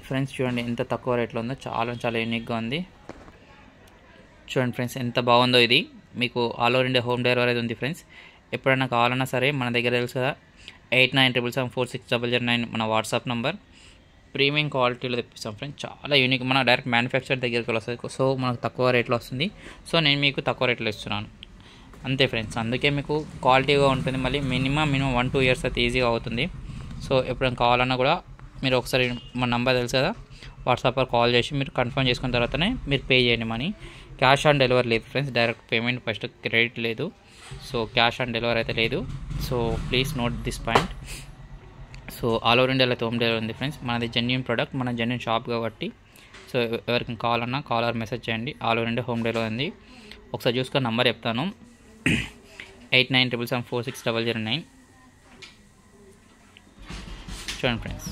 Friends చూడండి ఎంత తక్కువ రేట్లో ఉందో, చాలా యూనిక్గా ఉంది. చూడండి ఫ్రెండ్స్ ఎంత బాగుందో. ఇది మీకు all over India home delivery అయితే ఉంది ఫ్రెండ్స్. ఎప్పుడైనా కావాలన్నా సరే మన దగ్గర తెలుసు కదా 8977746009 మన వాట్సాప్ నెంబర్. ప్రీమియం క్వాలిటీలో తెప్పిస్తాం ఫ్రెండ్స్. చాలా యూనిక్, మన డైరెక్ట్ మ్యానుఫ్యాక్చర్ దగ్గరికి వస్తుంది. సో మనకు తక్కువ రేట్లో వస్తుంది. సో నేను మీకు తక్కువ రేట్లో ఇస్తున్నాను అంతే ఫ్రెండ్స్. అందుకే మీకు క్వాలిటీగా ఉంటుంది. మళ్ళీ మినిమం 1-2 ఇయర్స్ అయితే ఈజీగా అవుతుంది. సో ఎప్పుడైనా కావాలన్నా కూడా మీరు ఒకసారి మన నెంబర్ తెలుసు కదా, వాట్సాప్లో కాల్ చేసి మీరు కన్ఫర్మ్ చేసుకున్న తర్వాతనే మీరు పే చేయండి మనీ. క్యాష్ ఆన్ డెలివరీ లేదు friends, direct payment first, credit లేదు. సో క్యాష్ ఆన్ డెలివరీ అయితే లేదు. So please note this point. So all over ఇండియాలో అయితే హోమ్ డెలివరీ ఉంది ఫ్రెండ్స్. మనది జెన్యూన్ ప్రోడక్ట్, మన జెన్యూన్ షాప్ కాబట్టి. సో ఎవరికి కావాలన్నా కాల్ ఆర్ మెసేజ్ చేయండి. All over India home delivery ఉంది. ఒకసారి చూసుకొని నంబర్ చెప్తాను, 8977746009. చూడండి ఫ్రెండ్స్.